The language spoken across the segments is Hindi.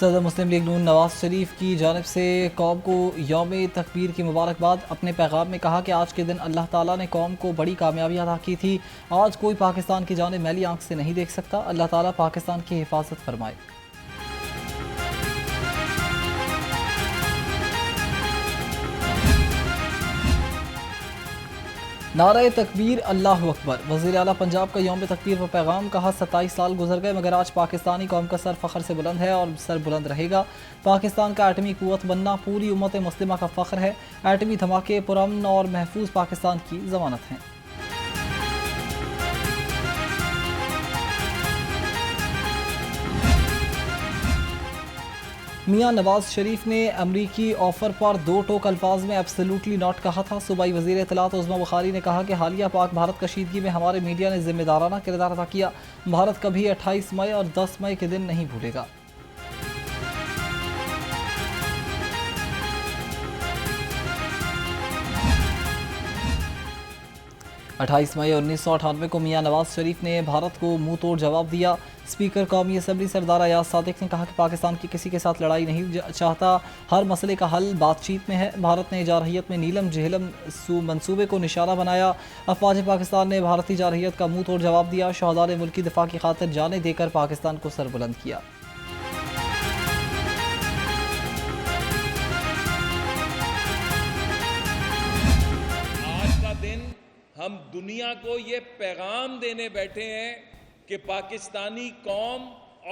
सदर मुस्लिम लीग नून नवाज शरीफ की जानिब से कौम को यौम तकबीर की मुबारकबाद। अपने पैगाम में कहा कि आज के दिन अल्लाह ताला ने कौम को बड़ी कामयाबी अता की थी। आज कोई पाकिस्तान की जानिब मैली आंख से नहीं देख सकता। अल्लाह ताला पाकिस्तान की हिफाजत फरमाए। नारा तकबीर अल्लाहु अकबर। वज़ीर आला पंजाब का यौम तकबीर पर पैगाम। कहा 27 साल गुजर गए मगर आज पाकिस्तानी कौम का सर फ़ख्र से बुलंद है और सर बुलंद रहेगा। पाकिस्तान का एटमी क़ुव्वत बनना पूरी उम्मत मुस्लिमा का फ़ख्र है। एटमी धमाके पुरअमन और महफूज पाकिस्तान की ज़मानत हैं। मियां नवाज शरीफ ने अमरीकी ऑफर पर दो टोक अल्फाज में एब्सोल्युटली नॉट कहा था। सूबाई वज़ीर इत्तलात उज़्मा बुखारी ने कहा कि हालिया पाक भारत कशीदगी में हमारे मीडिया ने जिम्मेदाराना किरदार अदा किया। भारत कभी 28 मई और 10 मई के दिन नहीं भूलेगा। 28 मई 1998 को मियां नवाज शरीफ ने भारत को मुंह तोड़ जवाब दिया। स्पीकर कौमी असम्बली सरदार अयाज सादिक ने कहा कि पाकिस्तान की किसी के साथ लड़ाई नहीं चाहता, हर मसले का हल बातचीत में है। भारत ने जारहियत में नीलम जहलम मंसूबे को निशाना बनाया। अफवाज पाकिस्तान ने भारतीय जारहियत का मुंह तोड़ जवाब दिया। शहदा ने मुल्की दिफा की खातिर जाने देकर पाकिस्तान को सरबुलंद किया। आज का दिन हम दुनिया को ये पैगाम देने बैठे हैं कि पाकिस्तानी कौम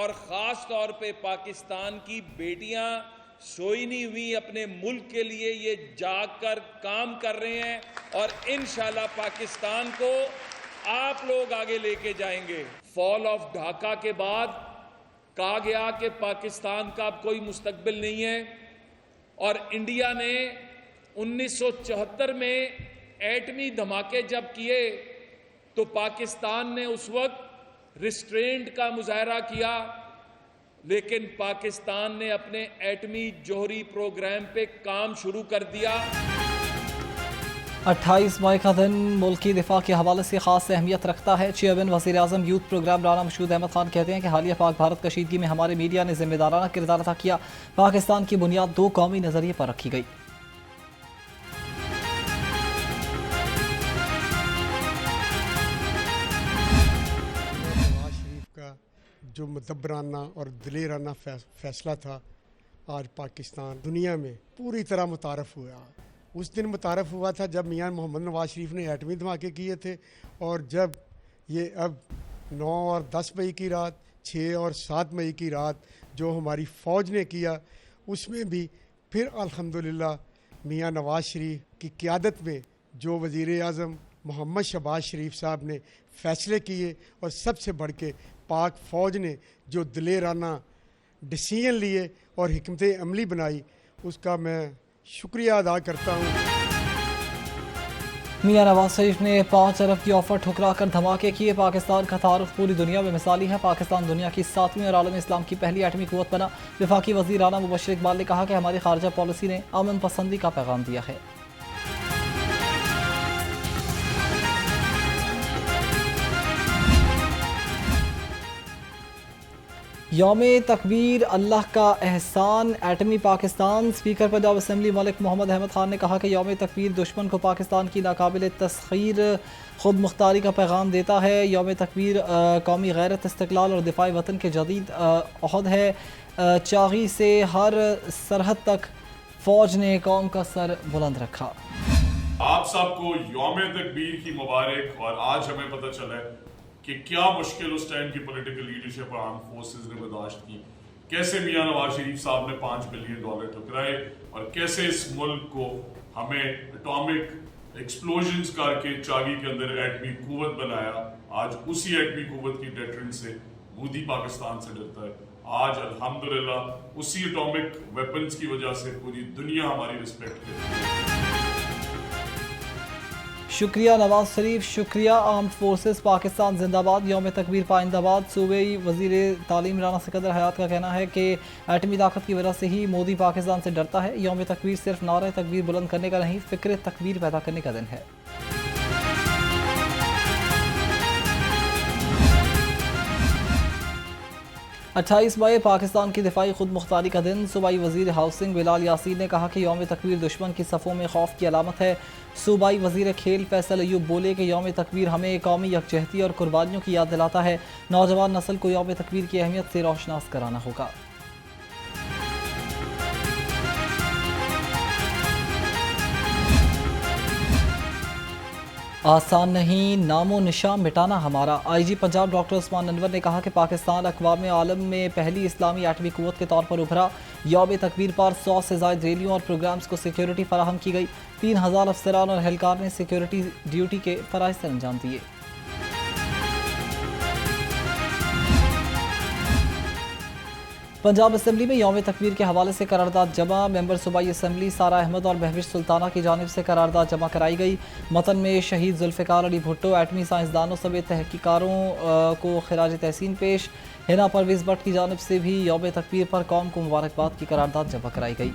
और ख़ास तौर पे पाकिस्तान की बेटियां सोई नहीं हुई, अपने मुल्क के लिए ये जाग कर काम कर रहे हैं और इंशाल्लाह पाकिस्तान को आप लोग आगे लेके जाएंगे। फॉल ऑफ ढाका के बाद कहा गया कि पाकिस्तान का अब कोई मुस्तकबिल नहीं है और इंडिया ने 1974 में एटमी धमाके जब किए तो पाकिस्तान ने उस वक्त रिस्ट्रेंट का मुजाहरा किया, लेकिन पाकिस्तान ने अपने एटमी जोहरी प्रोग्राम पे काम शुरू कर दिया। 28 मई का दिन मुल्की दिफा के हवाले से खास अहमियत रखता है। चेयरमैन वज़ीर आज़म यूथ प्रोग्राम राना मशहूद अहमद खान कहते हैं कि हालिया पाक भारत कशीदगी में हमारे मीडिया ने जिम्मेदाराना किरदार अदा किया। पाकिस्तान की बुनियाद दो कौमी नजरिए पर रखी गई। जो मुदब्बराना और दिलेराना फैसला था, आज पाकिस्तान दुनिया में पूरी तरह मुतारफ़ हुआ। उस दिन मुतारफ़ हुआ था जब मियां मोहम्मद नवाज शरीफ ने एटमी धमाके किए थे और जब ये अब 9 और 10 मई की रात, 6 और 7 मई की रात जो हमारी फ़ौज ने किया, उसमें भी फिर अल्हम्दुलिल्लाह मियां नवाज शरीफ की क़ियादत में जो वज़ीर आज़म मोहम्मद शहबाज शरीफ साहब ने फ़ैसले किए और सबसे बढ़ के पाक फ़ौज ने जो दिलेराना डिसीजन लिए और हिकमत अमली बनाई, उसका मैं शुक्रिया अदा करता हूँ। मियां नवाज शरीफ ने 5 अरब की ऑफर ठुकरा कर धमाके किए। पाकिस्तान का तारुफ पूरी दुनिया में मिसाली है। पाकिस्तान दुनिया की 7वीं और आलम इस्लाम की पहली एटमी कुव्वत बना। वफाकी वज़ीर राना मुबश्शिर इकबाल ने कहा कि हमारी खारजा पॉलिसी ने अमन पसंदी का पैगाम दिया है। यौम तकबीर अल्लाह का एहसान, एटमी पाकिस्तान। स्पीकर पंजाब असम्बली मलिक मोहम्मद अहमद खान ने कहा कि यौम तकबीर दुश्मन को पाकिस्तान की नाकाबिल तस्खीर खुद मुख्तारी का पैगाम देता है। यौम तकबीर कौमी गैरत, इस्तिक़लाल और दिफाई वतन के जदीद अहद है। चागी से हर सरहद तक फ़ौज ने कौम का सर बुलंद रखा। आप सबको यौम तकबीर की मुबारक। और आज हमें पता चला है कि क्या मुश्किल उस टाइम की पॉलिटिकल लीडरशिप और आर्म फोर्सेस ने बर्दाश्त की, कैसे मियां नवाज शरीफ साहब ने $5 बिलियन ठुकराए और कैसे इस मुल्क को हमें एटॉमिक एक्सप्लोजन्स करके चागी के अंदर एटमी कुव्वत बनाया। आज उसी एटमी कुव्वत की डेटरेंट से मोदी पाकिस्तान से डरता है। आज अल्हम्दुलिल्लाह उसी एटॉमिक वेपन्स की वजह से पूरी दुनिया हमारी रिस्पेक्ट करती है। शुक्रिया नवाज शरीफ, शुक्रिया आर्म फोर्सेस, पाकिस्तान जिंदाबाद। यौम तकबीर पाइंदाबाद। सूबेई वज़ीर तालीम राना सिकंदर हयात का कहना है कि एटमी ताकत की वजह से ही मोदी पाकिस्तान से डरता है। यौम तकबीर सिर्फ नारा तकबीर बुलंद करने का नहीं, फ़िक्र तकबीर पैदा करने का दिन है। 28 मई पाकिस्तान की दिफाई खुद मुख्तारी का दिन। सूबाई वजीर हाउसिंग बिलाल यासीन ने कहा कि यौम तकबीर दुश्मन की सफ़ों में खौफ की अलामत है। सूबाई वजीर खेल फैसल अयूब बोले कि यौम तकबीर हमें कौमी यकजहती और कुर्बानियों की याद दिलाता है। नौजवान नस्ल को यौम तकबीर की अहमियत से रोशनास कराना होगा। आसान नहीं नामो निशान मिटाना हमारा। IG पंजाब डॉक्टर उस्मान अनवर ने कहा कि पाकिस्तान अक़वाम आलम में पहली इस्लामी एटमी क़ुव्वत के तौर पर उभरा। यौम तकबीर पर 100 से ज़ायद रैलियों और प्रोग्राम्स को सिक्योरिटी फराहम की गई। 3000 अफसरान और एहलकार ने सिक्योरिटी ड्यूटी के फ़राइज़ सर अंजाम दिए। पंजाब असम्बली में यौम तकबीर के हवाले से करारदाद जमा। मेंबर सूबाई असम्बली सारा अहमद और महविश सुल्ताना की जानिब से करारदाद जमा कराई गई। मतन में शहीद जुल्फ़िकार अली भुट्टो, एटमी साइंसदानों समेत तहकीकारों को खिराज तहसीन पेश। हिना परवेज़ भट्ट की जानिब से भी यौम तकबीर पर कौम को मुबारकबाद की करारदाद जमा कराई गई।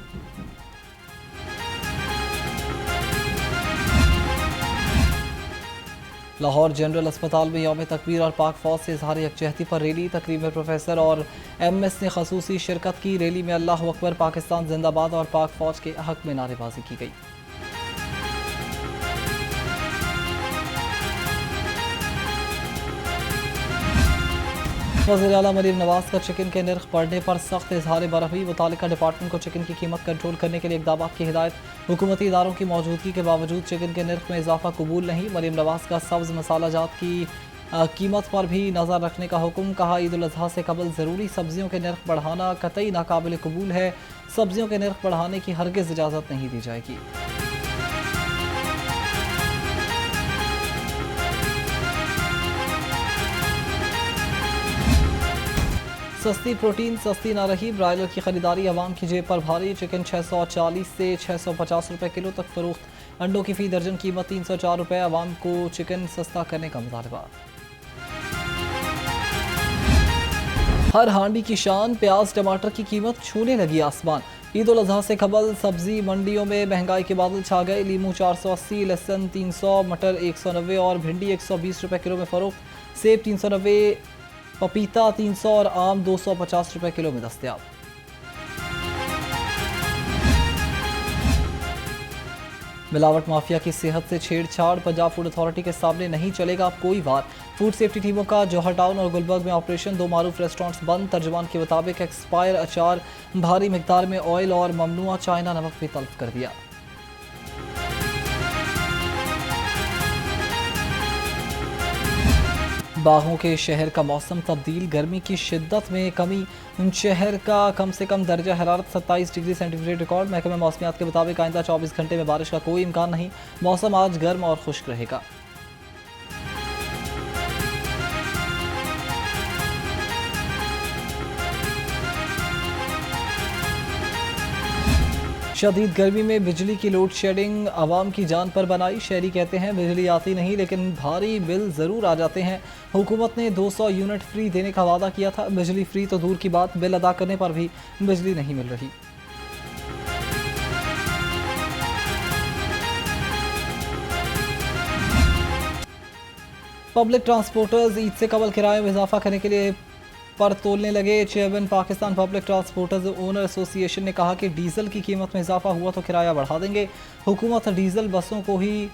लाहौर जनरल अस्पताल में यौम तकबीर और पाक फौज से इजहार यकजहती पर रैली। तकरीब में प्रोफेसर और MS ने खसूसी शिरकत की। रैली में अल्लाह अकबर, पाकिस्तान जिंदाबाद और पाक फौज के हक में नारेबाजी की गई। वज़ीर आला मरीम नवाज का चिकन के नर्ख बढ़ने पर सख्त इजहार बरहमी। मुतालिका डिपार्टमेंट को चिकन की कीमत कंट्रोल करने के लिए इक़दाम की हिदायत। हुकूमती इदारों की मौजूदगी के बावजूद चिकन के नर्ख में इजाफा कबूल नहीं। मरीम नवाज का सब्ज़ मसाला जात की कीमत पर भी नज़र रखने का हुक्म। कहा, ईद उल अज़हा से कबल ज़रूरी सब्जियों के नर्ख बढ़ाना कतई नाकाबिल कबूल है। सब्जियों के नर्ख बढ़ाने की हरगिज़ इजाज़त नहीं दी जाएगी। सस्ती प्रोटीन सस्ती ना रही। ब्रायलर की खरीदारी अवाम की जेब पर भारी। चिकन 640 से 650 रुपये किलो तक फरोख्त। अंडों की फ़ी दर्जन कीमत 304 रुपये। अवाम को चिकन सस्ता करने का मुतालबा। हर हांडी की शान। प्याज टमाटर की कीमत छूने लगी आसमान। ईद उल अज़हा से कबल सब्जी मंडियों में महंगाई के बादल छा गए। लीमू 480, लहसुन 300, मटर 190 और भिंडी 120 रुपये किलो में फ़रोख्त। सेब 390, पपीता 300 और आम 250 रुपये किलो में दस्तयाब। मिलावट माफिया की सेहत से छेड़छाड़। पंजाब फूड अथॉरिटी के सामने नहीं चलेगा अब कोई वार। फूड सेफ्टी टीमों का जौहर टाउन और गुलबर्ग में ऑपरेशन। 2 मारूफ रेस्टोरेंट्स बंद। तर्जुमान के मुताबिक एक्सपायर अचार, भारी मिकदार में ऑयल और ममनुआ चाइना नमक भी तल्फ कर दिया। बागों के शहर का मौसम तब्दील। गर्मी की शिद्दत में कमी। शहर का कम से कम दर्जा हरारत 27 डिग्री सेंटीग्रेड रिकॉर्ड। महकमे मौसमियात के मुताबिक आइंदा 24 घंटे में बारिश का कोई इम्कान नहीं। मौसम आज गर्म और खुश्क रहेगा। शदीद गर्मी में बिजली की लोड शेडिंग आवाम की जान पर बनाई। शहरी कहते हैं बिजली आती नहीं लेकिन भारी बिल ज़रूर आ जाते हैं। हुकूमत ने 200 यूनिट फ्री देने का वादा किया था। बिजली फ्री तो दूर की बात, बिल अदा करने पर भी बिजली नहीं मिल रही। पब्लिक ट्रांसपोर्टर्स ईद से कबल किराए में इजाफा करने के लिए पर तोलने लगे। Chairman Pakistan public transporters owner association ने कहा कि डीजल की कीमत में इजाफा हुआ तो किराया बढ़ा देंगे। हुकूमत डीजल बसों को ही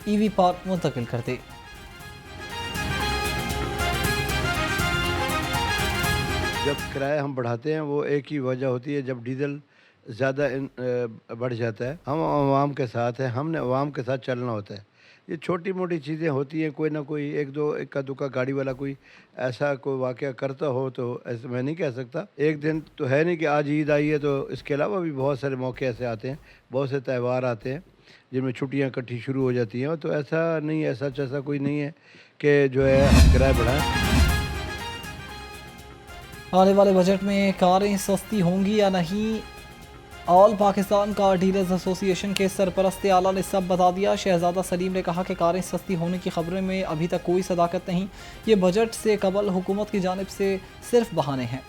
EV पर मुंतकिल कर दे। जब किराया हम बढ़ाते हैं वो एक ही वजह होती है, जब डीजल ज़्यादा बढ़ जाता है। हम आवाम के साथ हैं, हमने आवाम के साथ चलना होता है। ये छोटी मोटी चीज़ें होती हैं, कोई ना कोई एक दो इक्का दुक्का गाड़ी वाला कोई ऐसा कोई वाक़या करता हो तो ऐसा मैं नहीं कह सकता। एक दिन तो है नहीं कि आज ईद आई है, तो इसके अलावा भी बहुत सारे मौके ऐसे आते हैं, बहुत से त्यौहार आते हैं जिनमें छुट्टियां इकट्ठी शुरू हो जाती हैं। तो ऐसा नहीं, ऐसा कोई नहीं है कि जो है हम किराया बढ़ाएँ। आने वाले बजट में कारें सस्ती होंगी या नहीं, all Pakistan car dealers association के सरपरस्त आला ने सब बता दिया। शहजादा सलीम ने कहा कि कारें सस्ती होने की खबरों में अभी तक कोई सदाकत नहीं। ये बजट से कबल हुकूमत की जानिब से सिर्फ बहाने हैं।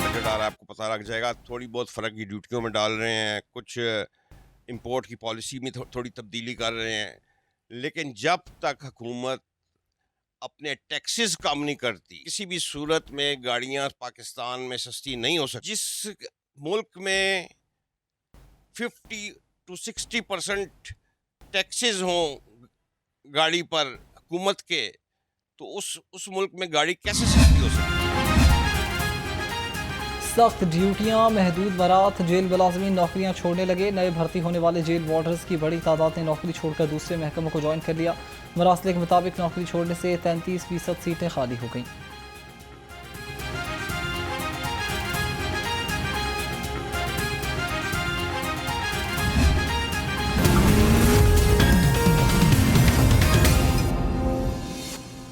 बजट आ रहा है, आपको पता लग जाएगा। थोड़ी बहुत फ़र्क की ड्यूटियों में डाल रहे हैं, कुछ इंपोर्ट की पॉलिसी में थोड़ी तब्दीली कर रहे हैं, लेकिन जब तक हुकूमत अपने टैक्सेस कम नहीं करती, किसी भी सूरत में गाड़ियां पाकिस्तान में सस्ती नहीं हो सकती। जिस मुल्क में 50 to 60% टैक्सेस हों गाड़ी पर हुकूमत के, तो उस मुल्क में गाड़ी कैसे सस्ती हो सकती है। सख्त ड्यूटियां, महदूद बरात, जेल मुलाजमीन नौकरियां छोड़ने लगे। नए भर्ती होने वाले जेल वार्डर्स की बड़ी तादाद ने नौकरी छोड़कर दूसरे महकमों को ज्वाइन कर लिया। मरासले के मुताबिक नौकरी छोड़ने से 33% सीटें खाली हो गईं।